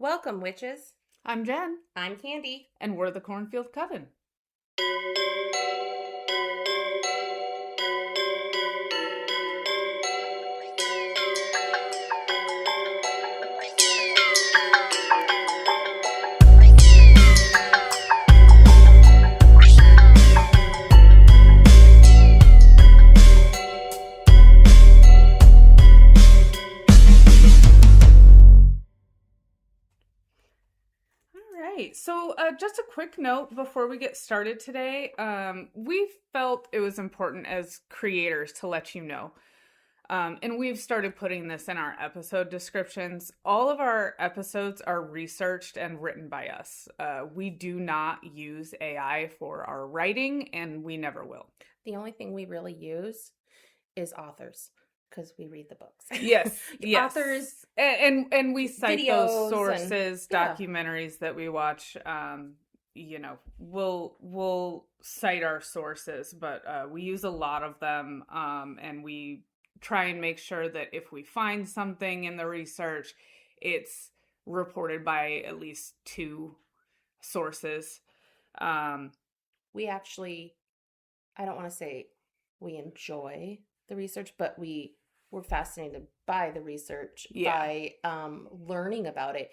Welcome, witches. I'm Jen, I'm Candy. and we're the Cornfield Coven. So just a quick note before we get started today. We felt it was important as creators to let you know. And we've started putting this in our episode descriptions. All of our episodes are researched and written by us. We do not use AI for our writing, and we never will. The only thing we really use is authors, because we read the books. Yes. Authors. And we cite those sources, yeah. documentaries that we watch. We'll cite our sources, but we use a lot of them. And we try and make sure that if we find something in the research, it's reported by at least two sources. We actually, I don't want to say we enjoy the research, but we're fascinated by the research, by learning about it.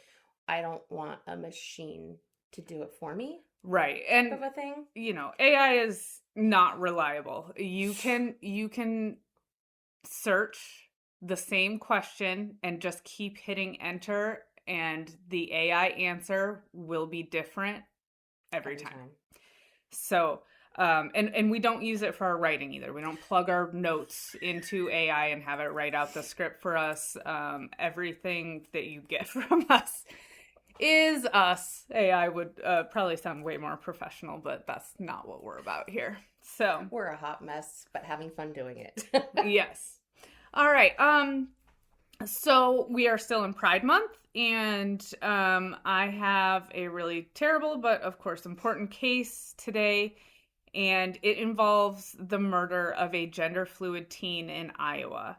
I don't want a machine to do it for me. Right. And of a thing. AI is not reliable. You can search the same question and just keep hitting enter, and the AI answer will be different every time. So and we don't use it for our writing either. We don't plug our notes into AI and have it write out the script for us. Everything that you get from us is us. AI would probably sound way more professional, but that's not what we're about here. So we're a hot mess, but having fun doing it. Yes. All right. So we are still in Pride Month, and I have a really terrible but of course important case today. And it involves the murder of a gender-fluid teen in Iowa.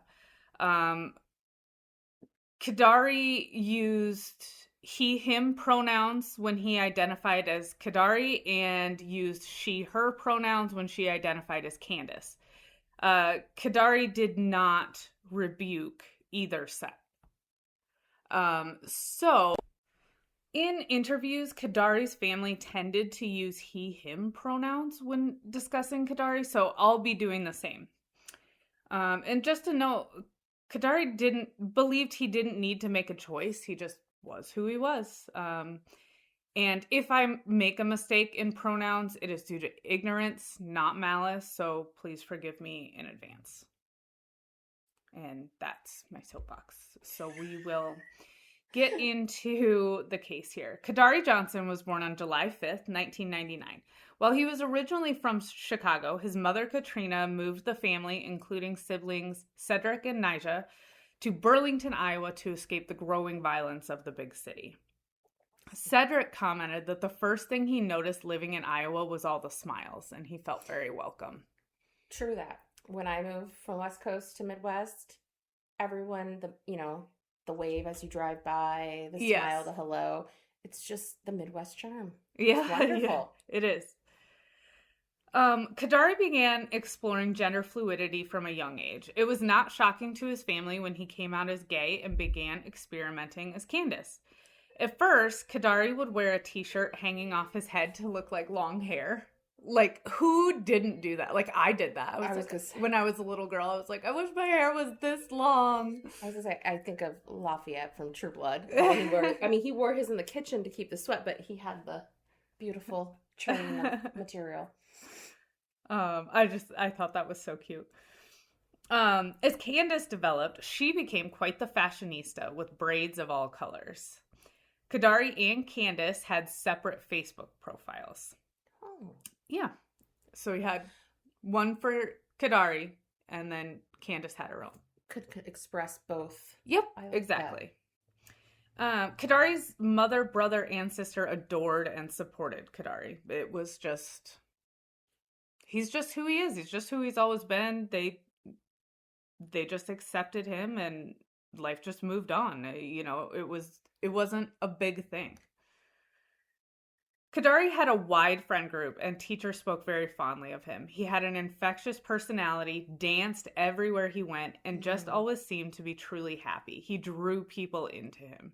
Kedarie used he, him pronouns when he identified as Kedarie, and used she, her pronouns when she identified as Candace. Kedarie did not rebuke either set. So in interviews, Kedarie's family tended to use he, him pronouns when discussing Kedarie, so I'll be doing the same. And just to note, Kedarie believed he didn't need to make a choice. He just was who he was. And if I make a mistake in pronouns, it is due to ignorance, not malice, so please forgive me in advance. And that's my soapbox. So we will get into the case here. Kedarie Johnson was born on July 5th, 1999. While he was originally from Chicago, his mother, Katrina, moved the family, including siblings Cedric and Nija, to Burlington, Iowa to escape the growing violence of the big city. Cedric commented that the first thing he noticed living in Iowa was all the smiles, and he felt very welcome. True that. When I moved from West Coast to Midwest, everyone, the wave as you drive by, the smile, the hello. It's just the Midwest charm. Yeah, it's wonderful. Yeah, it is. Kedarie began exploring gender fluidity from a young age. It was not shocking to his family when he came out as gay and began experimenting as Candace. At first, Kedarie would wear a t-shirt hanging off his head to look like long hair. Like, who didn't do that? Like, I did that. When I was a little girl, I was like, I wish my hair was this long. I was gonna say, I think of Lafayette from True Blood. He wore his in the kitchen to keep the sweat, but he had the beautiful train of material. I thought that was so cute. As Candace developed, she became quite the fashionista with braids of all colors. Kedarie and Candace had separate Facebook profiles. Oh. Yeah. So we had one for Kedarie, and then Candace had her own. Could express both. Yep, exactly. Kedarie's mother, brother, and sister adored and supported Kedarie. It was just... He's just who he is. He's just who he's always been. They just accepted him, and life just moved on. It wasn't a big thing. Kedarie had a wide friend group, and teachers spoke very fondly of him. He had an infectious personality, danced everywhere he went, and just always seemed to be truly happy. He drew people into him.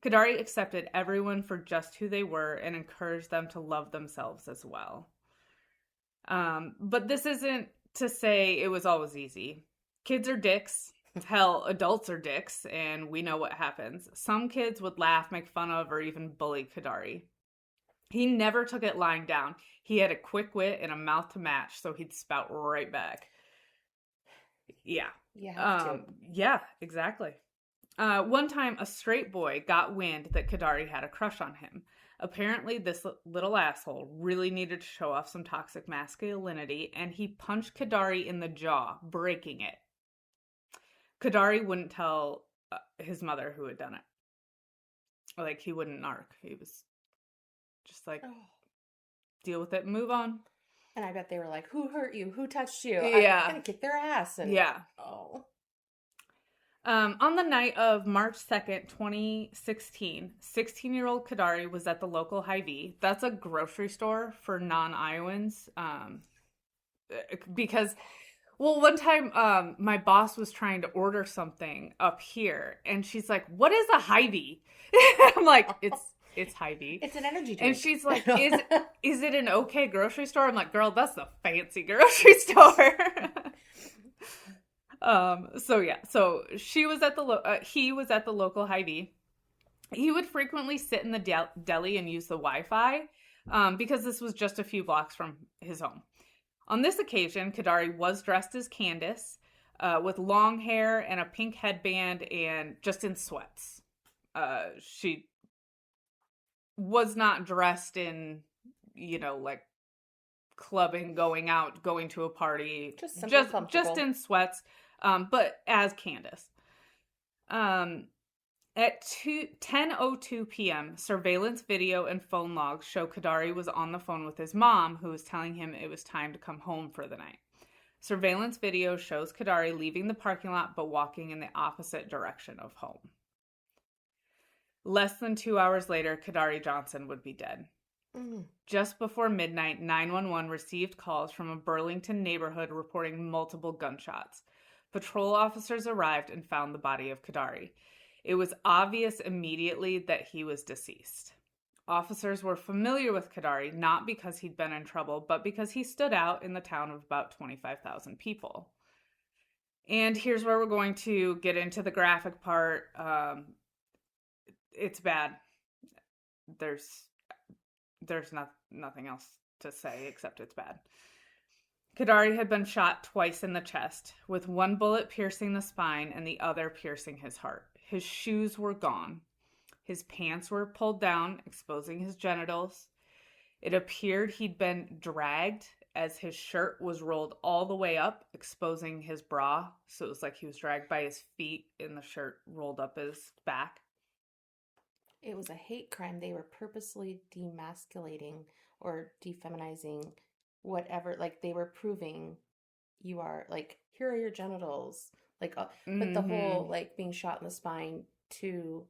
Kedarie accepted everyone for just who they were and encouraged them to love themselves as well. But this isn't to say it was always easy. Kids are dicks. Hell, adults are dicks, and we know what happens. Some kids would laugh, make fun of, or even bully Kedarie. He never took it lying down. He had a quick wit and a mouth to match, so he'd spout right back. Yeah. Yeah, exactly. One time, a straight boy got wind that Kedarie had a crush on him. Apparently, this little asshole really needed to show off some toxic masculinity, and he punched Kedarie in the jaw, breaking it. Kedarie wouldn't tell his mother who had done it. Like, he wouldn't narc. He was just like, deal with it and move on. And I bet they were like, who hurt you? Who touched you? Yeah. I'm going to kick their ass. And, yeah. Oh. On the night of March 2nd, 2016, 16-year-old Kedarie was at the local Hy-Vee. That's a grocery store for non-Iowans. Because, well, one time my boss was trying to order something up here, and she's like, what is a Hy-Vee? I'm like, it's Hy-Vee. It's an energy drink. And she's like, is it an okay grocery store? I'm like, girl, that's the fancy grocery store. So he was at the local Hy-Vee. He would frequently sit in the deli and use the Wi-Fi, because this was just a few blocks from his home. On this occasion, Kedarie was dressed as Candace, with long hair and a pink headband and just in sweats. She was not dressed in, like clubbing, going out, going to a party, just in sweats, but as Candace. At 10:02 p.m., surveillance video and phone logs show Kedarie was on the phone with his mom, who was telling him it was time to come home for the night. Surveillance video shows Kedarie leaving the parking lot but walking in the opposite direction of home. Less than 2 hours later, Kedarie Johnson would be dead. Just before midnight, 911 received calls from a Burlington neighborhood reporting multiple gunshots. Patrol officers arrived and found the body of Kedarie. It was obvious immediately that he was deceased. Officers were familiar with Kedarie not because he'd been in trouble, but because he stood out in the town of about 25,000 people. And here's where we're going to get into the graphic part. It's bad. There's nothing else to say except it's bad. Kedarie had been shot twice in the chest, with one bullet piercing the spine and the other piercing his heart. His shoes were gone. His pants were pulled down, exposing his genitals. It appeared he'd been dragged as his shirt was rolled all the way up, exposing his bra. So it was like he was dragged by his feet and the shirt rolled up his back. It was a hate crime. They were purposely demasculating or defeminizing whatever. Like, they were proving you are, like, here are your genitals. Like, but the whole, like, being shot in the spine to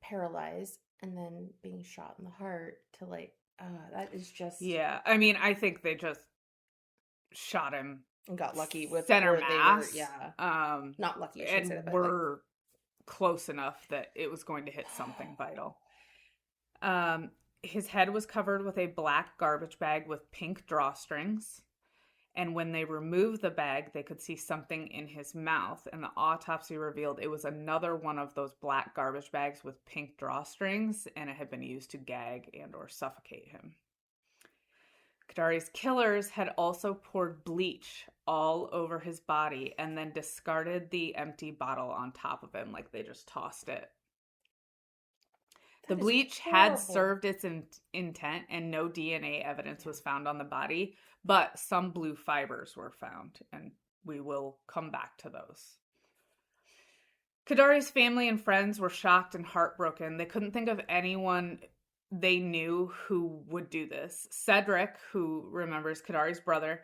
paralyze and then being shot in the heart to, like, that is just... Yeah, I mean, I think they just shot him and got lucky with center mass. Not lucky, I shouldn't and say that, but were close enough that it was going to hit something vital. His head was covered with a black garbage bag with pink drawstrings. And when they removed the bag, they could see something in his mouth. And the autopsy revealed it was another one of those black garbage bags with pink drawstrings, and it had been used to gag and or suffocate him. Kedarie's killers had also poured bleach all over his body and then discarded the empty bottle on top of him, like they just tossed it. The bleach had served its intent, and no DNA evidence was found on the body, but some blue fibers were found, and we will come back to those. Kedarie's family and friends were shocked and heartbroken. They couldn't think of anyone they knew who would do this. Cedric, who remembers Kedarie's brother,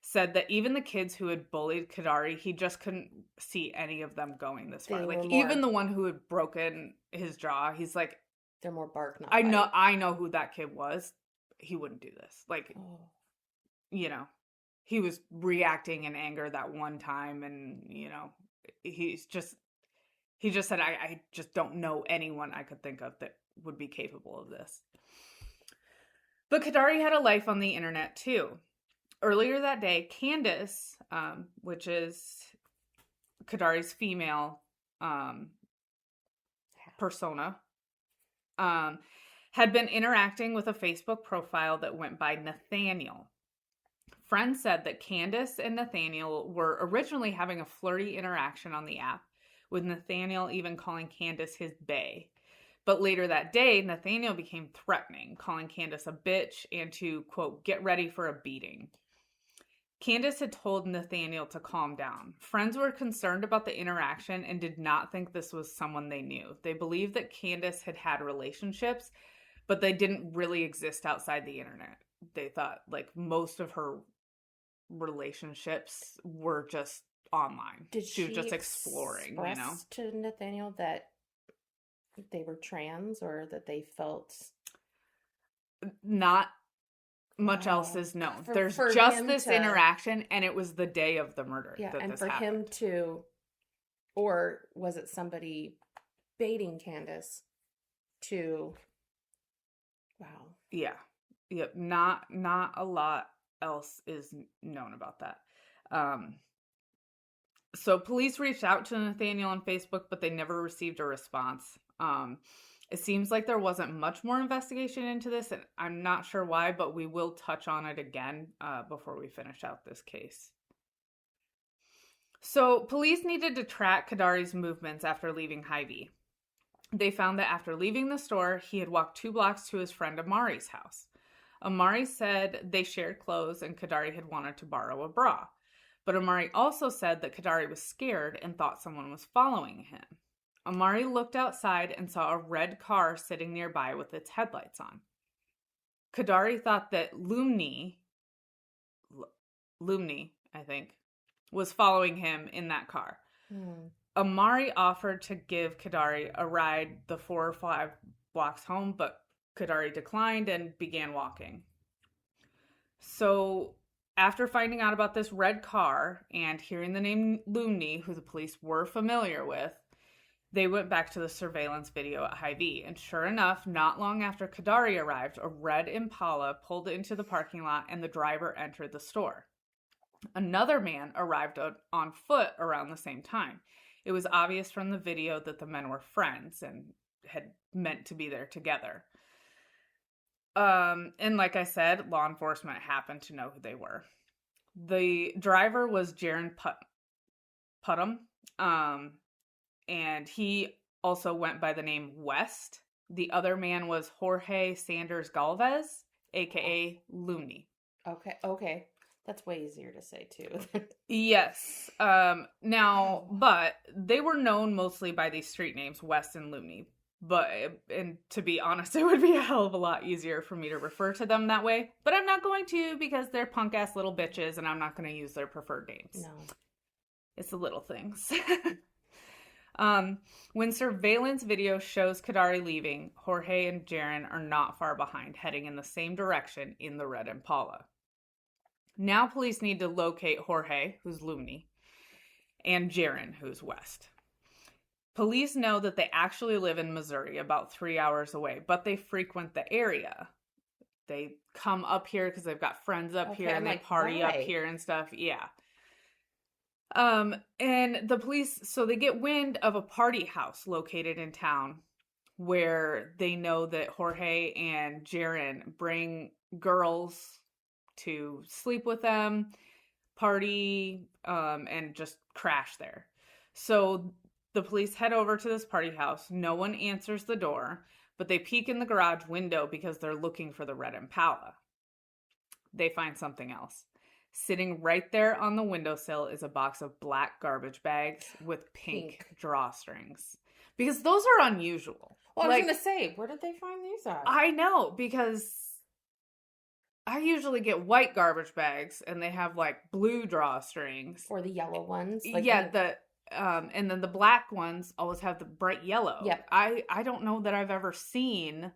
said that even the kids who had bullied Kedarie, he just couldn't see any of them going this far. Like, even the one who had broken his jaw, he's like, they're more bark, not bite. bite. I know who that kid was. He wouldn't do this. Like, you know, he was reacting in anger that one time, and, you know, he just said, I just don't know anyone I could think of that would be capable of this. But Kedarie had a life on the internet too. Earlier that day, Candace, which is Kedarie's female persona, had been interacting with a Facebook profile that went by Nathaniel. Friends said that Candace and Nathaniel were originally having a flirty interaction on the app, with Nathaniel even calling Candace his bae. But later that day, Nathaniel became threatening, calling Candace a bitch and to, quote, get ready for a beating. Candace had told Nathaniel to calm down. Friends were concerned about the interaction and did not think this was someone they knew. They believed that Candace had had relationships, but they didn't really exist outside the internet. They thought, like, most of her relationships were just online. She was just exploring, you know? To Nathaniel that they were trans or that they felt... Not much else is known. There's just this interaction, and it was the day of the murder. Yeah, that and this for happened. him to... Or was it somebody baiting Candace to... Wow. Yeah. Yep. Not a lot else is known about that. So police reached out to Nathaniel on Facebook, but they never received a response. It seems like there wasn't much more investigation into this, and I'm not sure why, but we will touch on it again before we finish out this case. So police needed to track Kedarie's movements after leaving Hy-Vee. They found that after leaving the store, he had walked 2 blocks to his friend Amari's house. Amari said they shared clothes and Kedarie had wanted to borrow a bra. But Amari also said that Kedarie was scared and thought someone was following him. Amari looked outside and saw a red car sitting nearby with its headlights on. Kedarie thought that Lumni, I think, was following him in that car. Amari offered to give Kedarie a ride the 4 or 5 blocks home, but Kedarie declined and began walking. So after finding out about this red car and hearing the name Lumni, who the police were familiar with, they went back to the surveillance video at Hy-Vee. And sure enough, not long after Kedarie arrived, a red Impala pulled into the parking lot and the driver entered the store. Another man arrived on foot around the same time. It was obvious from the video that the men were friends and had meant to be there together. And like I said, law enforcement happened to know who they were. The driver was Jaron Putnam, and he also went by the name West. The other man was Jorge Sanders Galvez, aka Lumni. Okay. That's way easier to say, too. Yes. Now, but they were known mostly by these street names, West and Lumni. But, and to be honest, it would be a hell of a lot easier for me to refer to them that way. But I'm not going to because they're punk-ass little bitches and I'm not going to use their preferred names. No. It's the little things. When surveillance video shows Kedarie leaving, Jorge and Jaron are not far behind, heading in the same direction in the red Impala. Now police need to locate Jorge, who's Lumni, and Jaron, who's West. Police know that they actually live in Missouri, about 3 hours away, but they frequent the area. They come up here because they've got friends up here and they party up here and stuff. Yeah. And the police, so they get wind of a party house located in town where they know that Jorge and Jaron bring girls to sleep with them, party, and just crash there. So the police head over to this party house. No one answers the door, but they peek in the garage window because they're looking for the red Impala. They find something else. Sitting right there on the windowsill is a box of black garbage bags with pink drawstrings. Because those are unusual. Well, I was going to say, where did they find these at? I know, because I usually get white garbage bags, and they have like blue drawstrings. Or the yellow ones. Like and then the black ones always have the bright yellow. Yep. I don't know that I've ever seen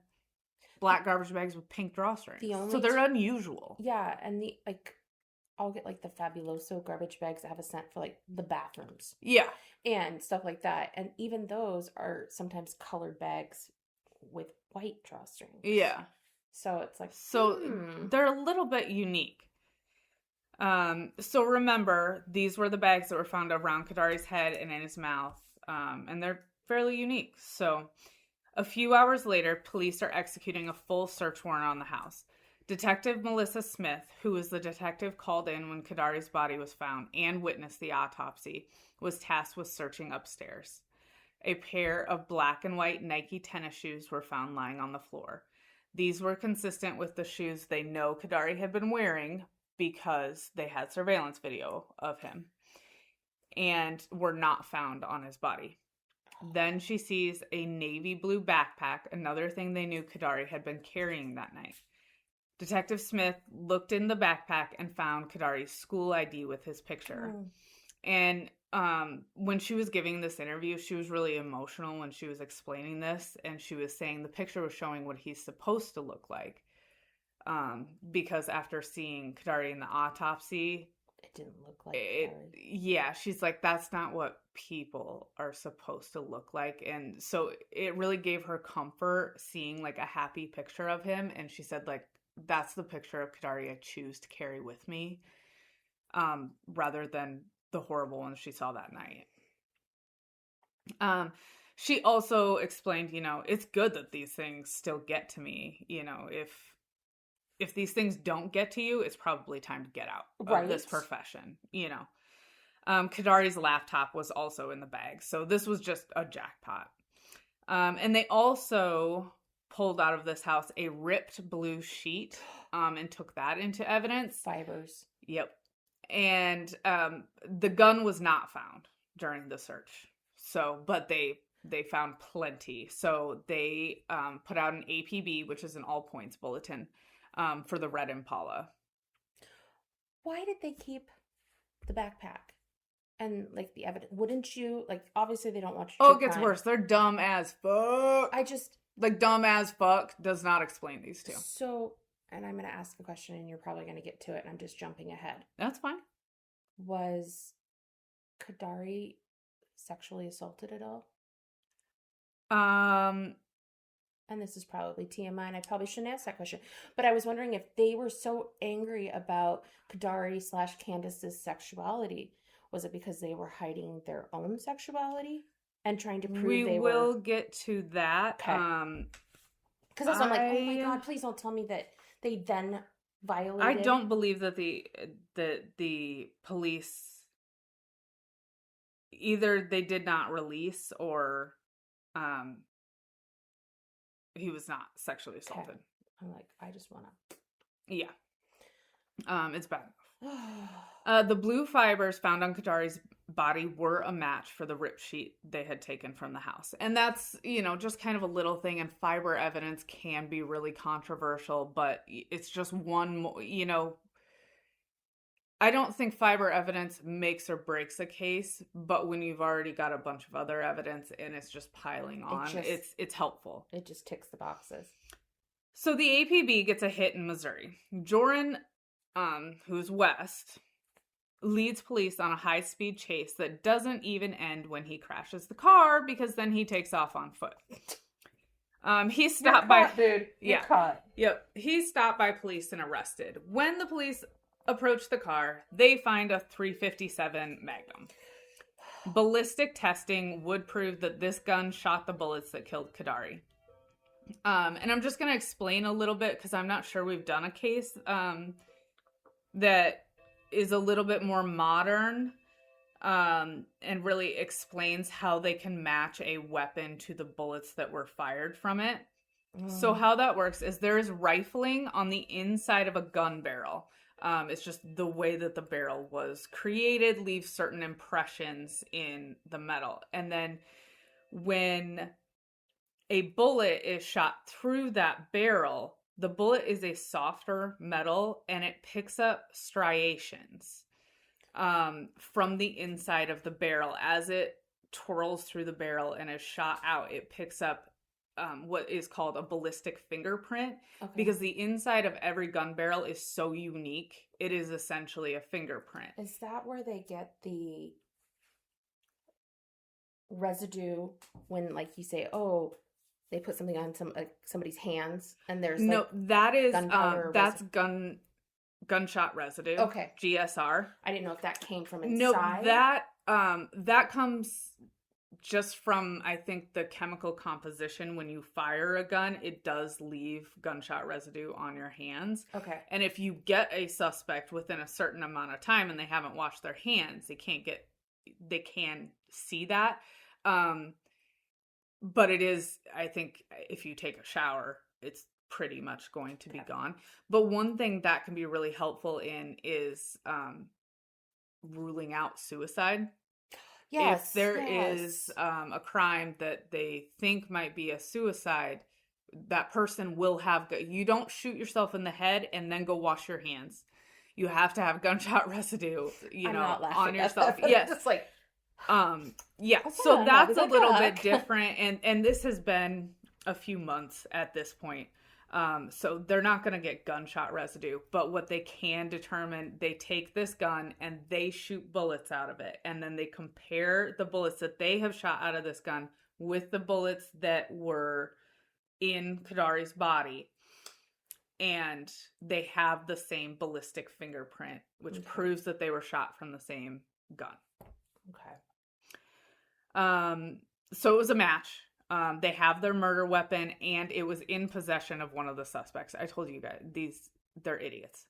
black garbage bags with pink drawstrings. So they're unusual. Yeah, and I'll get like the Fabuloso garbage bags that have a scent for like the bathrooms. Yeah. And stuff like that. And even those are sometimes colored bags with white drawstrings. Yeah. So it's like, they're a little bit unique. So remember, these were the bags that were found around Kedarie's head and in his mouth. And they're fairly unique. So a few hours later, police are executing a full search warrant on the house. Detective Melissa Smith, who was the detective called in when Kedarie's body was found and witnessed the autopsy, was tasked with searching upstairs. A pair of black and white Nike tennis shoes were found lying on the floor. These were consistent with the shoes they know Kedarie had been wearing because they had surveillance video of him and were not found on his body. Then she sees a navy blue backpack, another thing they knew Kedarie had been carrying that night. Detective Smith looked in the backpack and found Kedarie's school ID with his picture. And when she was giving this interview, she was really emotional when she was explaining this. And she was saying the picture was showing what he's supposed to look like. Because after seeing Kedarie in the autopsy, it didn't look like Kedarie. Yeah, she's like, that's not what people are supposed to look like. And so it really gave her comfort seeing like a happy picture of him. And she said, like, that's the picture of Kedarie I choose to carry with me, rather than the horrible one she saw that night. She also explained, it's good that these things still get to me. If these things don't get to you, it's probably time to get out of this profession, Kedarie's laptop was also in the bag. So this was just a jackpot. And they also pulled out of this house a ripped blue sheet, and took that into evidence. Fibers. Yep. And the gun was not found during the search. So, but they found plenty. So they put out an APB, which is an all points bulletin, for the red Impala. Why did they keep the backpack and like the evidence? Wouldn't you obviously they don't watch true it gets crime. worse. They're dumb as fuck. Dumb as fuck does not explain these two. So, and I'm going to ask a question and you're probably going to get to it and I'm just jumping ahead. That's fine. Was Kedarie sexually assaulted at all? And this is probably TMI and I probably shouldn't ask that question. But I was wondering if they were so angry about Kedarie/Candace's sexuality. Was it because they were hiding their own sexuality? And trying to prove they were... We will get to that. Okay. Because that's I'm like, oh my God, please don't tell me that they then violated... I don't believe that the police... Either they did not release or he was not sexually assaulted. Okay. I'm like, I just want to... Yeah. It's bad. The blue fibers found on Kedarie's body were a match for the rip sheet they had taken from the house. And that's, just kind of a little thing. And fiber evidence can be really controversial, but it's just one, I don't think fiber evidence makes or breaks a case, but when you've already got a bunch of other evidence and it's just piling on, it's helpful. It just ticks the boxes. So the APB gets a hit in Missouri. Joran, who's west, leads police on a high-speed chase that doesn't even end when he crashes the car because then he takes off on foot. He's stopped by... dude. You're caught. Yep. He's stopped by police and arrested. When the police approach the car, they find a .357 Magnum. Ballistic testing would prove that this gun shot the bullets that killed Kedarie. And I'm just going to explain a little bit because I'm not sure we've done a case that is a little bit more modern and really explains how they can match a weapon to the bullets that were fired from it. So how that works is there is rifling on the inside of a gun barrel. It's just the way that the barrel was created leaves certain impressions in the metal. And then when a bullet is shot through that barrel, The bullet is a softer metal, and it picks up striations from the inside of the barrel. As it twirls through the barrel and is shot out, it picks up what is called a ballistic fingerprint, because the inside of every gun barrel is so unique. It is essentially a fingerprint. Is that where they get the residue when, like, you say, oh, they put something on somebody's hands and there's no, that is that's residue? Gunshot residue. Okay. GSR. I didn't know if that came from inside. No, that comes just from, I think, the chemical composition. When you fire a gun, it does leave gunshot residue on your hands. Okay. And if you get a suspect within a certain amount of time and they haven't washed their hands, they can see that. But it is, I think, if you take a shower, it's pretty much going to be gone. But one thing that can be really helpful in is ruling out suicide. Yes. If there is a crime that they think might be a suicide, that person will have... You don't shoot yourself in the head and then go wash your hands. You have to have gunshot residue, on yourself. Yes. It's like... yeah, so that's a little bit different, and this has been a few months at this point, so they're not going to get gunshot residue, but what they can determine, they take this gun and they shoot bullets out of it, and then they compare the bullets that they have shot out of this gun with the bullets that were in Kedarie's body, and they have the same ballistic fingerprint, which proves that they were shot from the same gun. Okay. So it was a match. They have their murder weapon, and it was in possession of one of the suspects. I told you guys, they're idiots.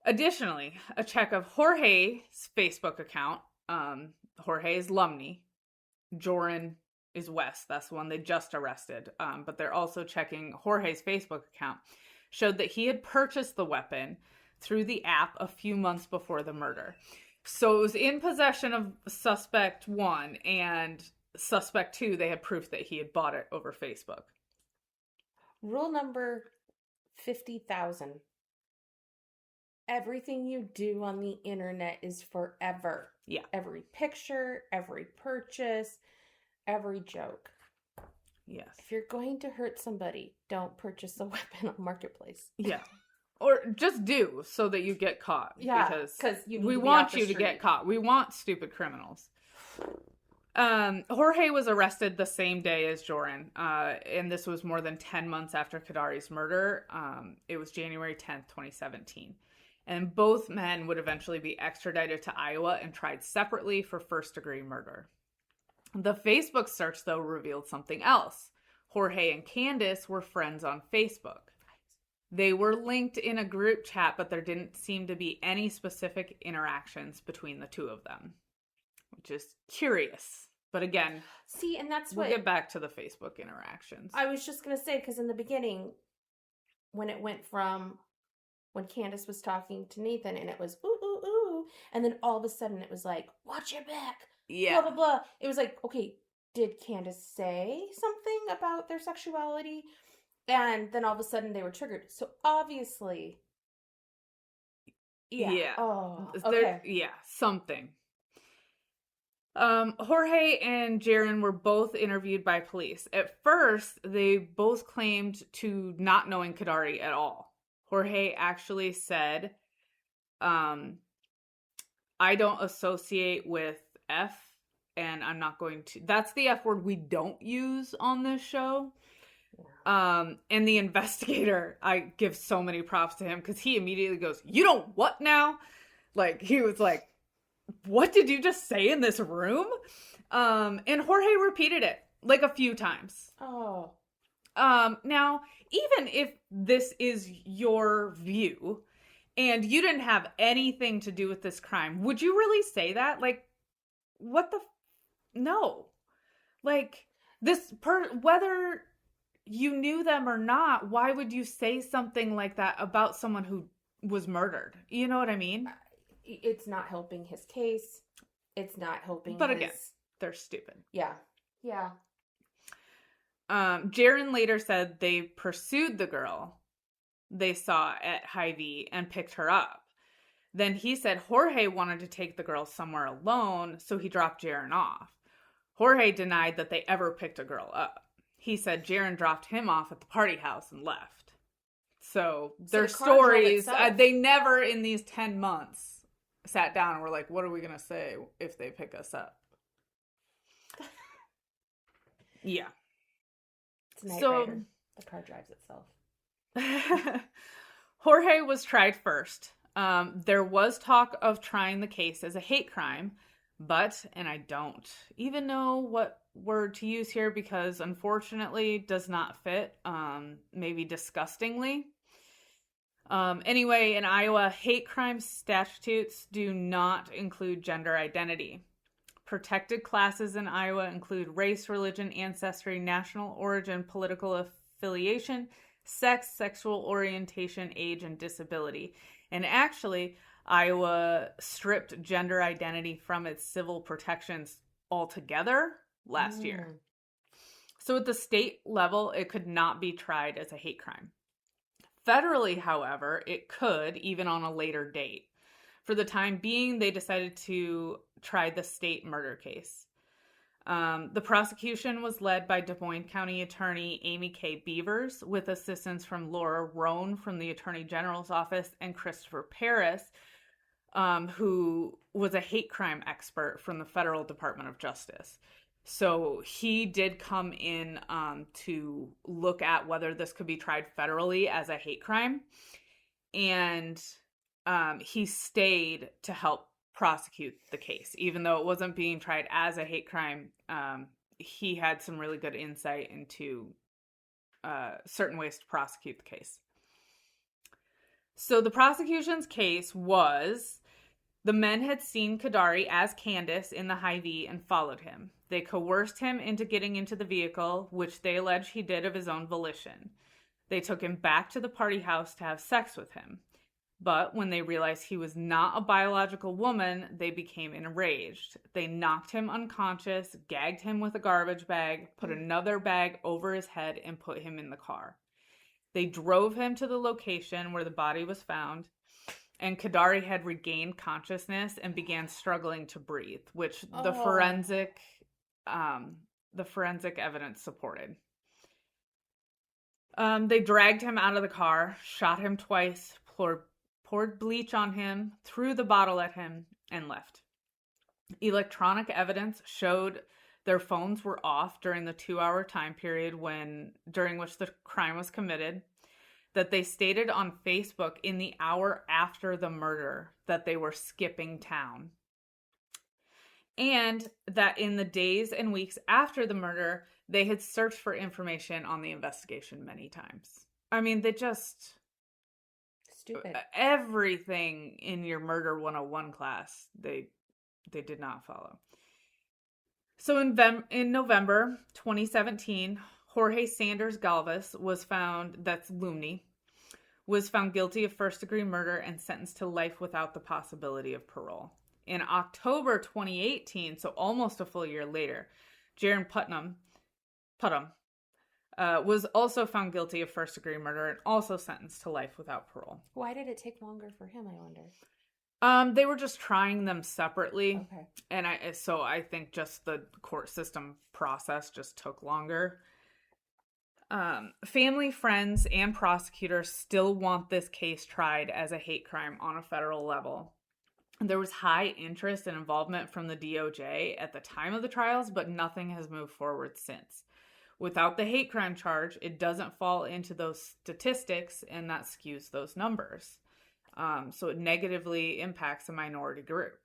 Additionally, a check of Jorge's Facebook account. Jorge is Lumney. Joran is West. That's the one they just arrested. But they're also checking Jorge's Facebook account. Showed that he had purchased the weapon through the app a few months before the murder. So it was in possession of suspect 1, and suspect 2, they had proof that he had bought it over Facebook. Rule number 50,000. Everything you do on the internet is forever. Yeah. Every picture, every purchase, every joke. Yes. If you're going to hurt somebody, don't purchase a weapon on Marketplace. Yeah. Or just do, so that you get caught. Yeah, because we want you to get caught. We want stupid criminals. Jorge was arrested the same day as Joran, and this was more than 10 months after Kedarie's murder. It was January 10th, 2017. And both men would eventually be extradited to Iowa and tried separately for first-degree murder. The Facebook search, though, revealed something else. Jorge and Candace were friends on Facebook. They were linked in a group chat, but there didn't seem to be any specific interactions between the two of them, which is curious. But again, see, and that's we'll get back to the Facebook interactions. I was just going to say, because in the beginning, when it went from when Candace was talking to Nathan and it was, ooh, ooh, ooh, and then all of a sudden it was like, watch your back, yeah, blah, blah, blah. It was like, okay, did Candace say something about their sexuality? And then all of a sudden they were triggered. So obviously, yeah. Oh, okay. Yeah, something. Jorge and Joran were both interviewed by police. At first, they both claimed to not knowing Kedarie at all. Jorge actually said, I don't associate with F, and I'm not going to... That's the F word we don't use on this show. And the investigator, I give so many props to him, because he immediately goes, you don't what now? Like, he was like, what did you just say in this room? And Jorge repeated it like a few times. Oh. Now, even if this is your view and you didn't have anything to do with this crime, would you really say that? Like, what the... No. Like, whether you knew them or not, why would you say something like that about someone who was murdered? You know what I mean? It's not helping his case. It's not helping again, they're stupid. Yeah. Yeah. Joran later said they pursued the girl, they saw at Hy-Vee and picked her up. Then he said Jorge wanted to take the girl somewhere alone, so he dropped Jaren off. Jorge denied that they ever picked a girl up. He said Jaren dropped him off at the party house and left. So their stories, they never in these 10 months sat down and were like, what are we going to say if they pick us up? Yeah. It's Knight Rider. The car drives itself. Jorge was tried first. There was talk of trying the case as a hate crime, but, and I don't even know what word to use here because unfortunately does not fit, maybe disgustingly. Anyway, in Iowa, hate crime statutes do not include gender identity. Protected classes in Iowa include race, religion, ancestry, national origin, political affiliation, sex, sexual orientation, age, and disability. And actually, Iowa stripped gender identity from its civil protections altogether last year. So at the state level, it could not be tried as a hate crime. Federally, however, it could, even on a later date. For the time being, they decided to try the state murder case. The prosecution was led by Des Moines County Attorney Amy K. Beavers, with assistance from Laura Roan from the Attorney General's office and Christopher Paris, who was a hate crime expert from the Federal Department of Justice. So he did come in to look at whether this could be tried federally as a hate crime. And he stayed to help prosecute the case. Even though it wasn't being tried as a hate crime, he had some really good insight into certain ways to prosecute the case. So the prosecution's case was the men had seen Kedarie as Candace in the Hy-Vee and followed him. They coerced him into getting into the vehicle, which they allege he did of his own volition. They took him back to the party house to have sex with him. But when they realized he was not a biological woman, they became enraged. They knocked him unconscious, gagged him with a garbage bag, put another bag over his head, and put him in the car. They drove him to the location where the body was found, and Kedarie had regained consciousness and began struggling to breathe, which the forensic evidence supported. They dragged him out of the car, shot him twice, poured bleach on him, threw the bottle at him, and left. Electronic evidence showed their phones were off during the 2-hour time period during which the crime was committed, that they stated on Facebook in the hour after the murder that they were skipping town, and that in the days and weeks after the murder, they had searched for information on the investigation many times. I mean, they just... Stupid. Everything in your Murder 101 class, they did not follow. So in November 2017, Jorge Sanders Galvez was found, that's Lumney, was found guilty of first-degree murder and sentenced to life without the possibility of parole. In October 2018, so almost a full year later, Jaren Putnam was also found guilty of first-degree murder and also sentenced to life without parole. Why did it take longer for him, I wonder? They were just trying them separately. Okay. And I think just the court system process just took longer. Family, friends, and prosecutors still want this case tried as a hate crime on a federal level. There was high interest and involvement from the DOJ at the time of the trials, but nothing has moved forward since. Without the hate crime charge, it doesn't fall into those statistics, and that skews those numbers. So it negatively impacts a minority group.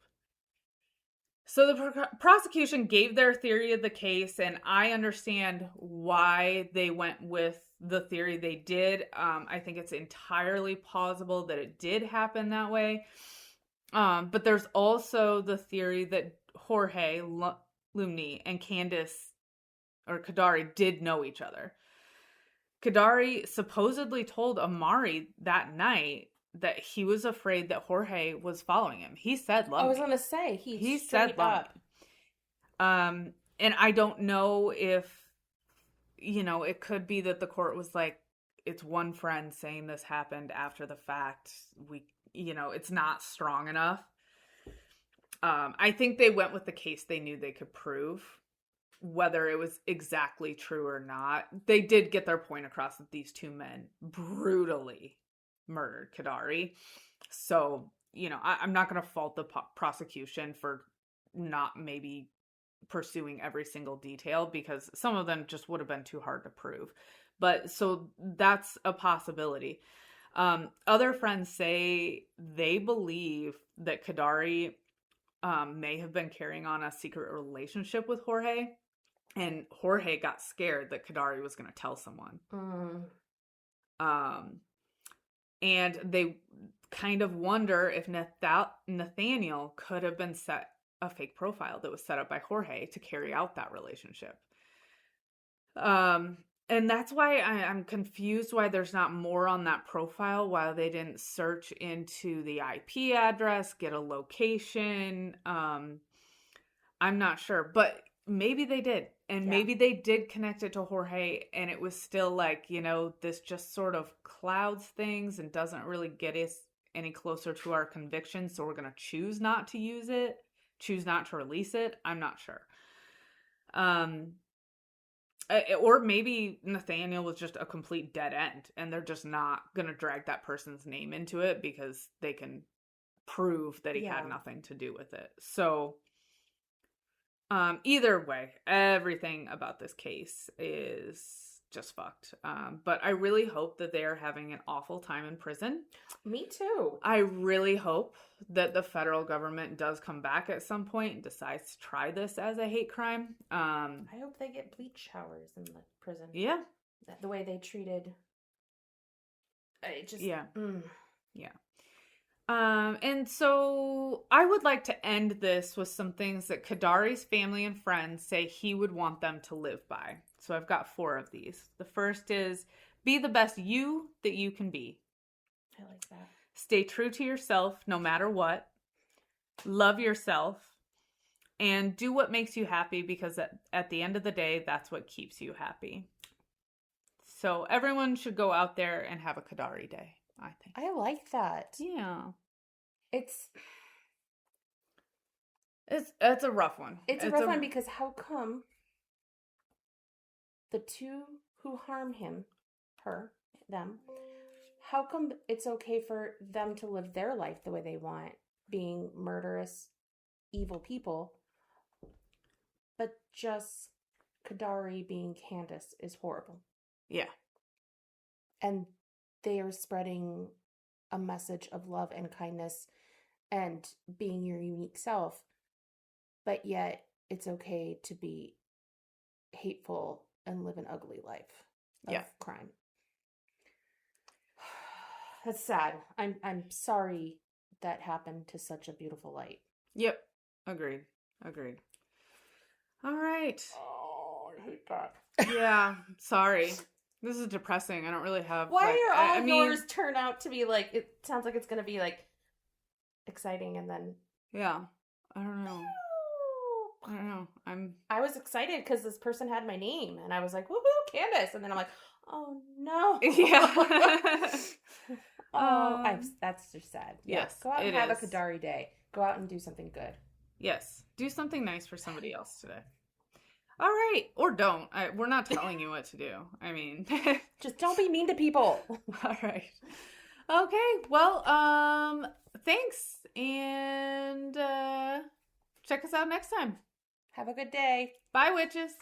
So the prosecution gave their theory of the case, and I understand why they went with the theory they did. I think it's entirely plausible that it did happen that way. But there's also the theory that Jorge Lumney and Kedarie did know each other. Kedarie supposedly told Amari that night that he was afraid that Jorge was following him. He said, "Love me." I was going to say, he said, "Love me." And I don't know if, it could be that the court was like, it's one friend saying this happened after the fact. It's not strong enough. I think they went with the case they knew they could prove. Whether it was exactly true or not, they did get their point across that these two men brutally murdered Kedarie. So, I'm not going to fault the prosecution for not maybe pursuing every single detail, because some of them just would have been too hard to prove. But so that's a possibility. Other friends say they believe that Kedarie may have been carrying on a secret relationship with Jorge. And Jorge got scared that Kedarie was going to tell someone. And they kind of wonder if Nathaniel could have been set a fake profile that was set up by Jorge to carry out that relationship. And that's why I'm confused why there's not more on that profile, why they didn't search into the IP address, get a location. I'm not sure, but maybe they did. And maybe they did connect it to Jorge, and it was still like, this just sort of clouds things and doesn't really get us any closer to our conviction. So we're going to choose not to use it, choose not to release it. I'm not sure. Or maybe Nathaniel was just a complete dead end, and they're just not going to drag that person's name into it because they can prove that he had nothing to do with it. So either way, everything about this case is just fucked. But I really hope that they are having an awful time in prison. Me too. I really hope that the federal government does come back at some point and decides to try this as a hate crime. I hope they get bleach showers in the prison. Yeah. The way they treated. It just. Yeah. Yeah. And so I would like to end this with some things that Kedarie's family and friends say he would want them to live by. So I've got 4 of these. The first is, be the best you that you can be. I like that. Stay true to yourself no matter what. Love yourself. And do what makes you happy, because at the end of the day, that's what keeps you happy. So everyone should go out there and have a Kedarie day, I think. I like that. Yeah. It's a rough one. It's a rough one because how come the two who harm them, how come it's okay for them to live their life the way they want, being murderous, evil people, but just Kedarie being Candace is horrible? Yeah. And they are spreading a message of love and kindness and being your unique self, but yet it's okay to be hateful and live an ugly life of crime. That's sad. I'm sorry that happened to such a beautiful light. Yep. Agreed. All right. Oh, I hate that. Yeah. Sorry. This is depressing. I don't really have. Why are all yours turn out to be like? It sounds like it's gonna be like exciting, and then yeah, I don't know. I was excited because this person had my name, and I was like, "Woohoo, Candace!" And then I'm like, "Oh no!" Yeah. That's just sad. Yes, go out and have a Kedarie day. Go out and do something good. Yes, do something nice for somebody else today. All right, or don't. We're not telling you what to do. I mean, just don't be mean to people. All right. Okay. Well, thanks, and check us out next time. Have a good day. Bye, witches.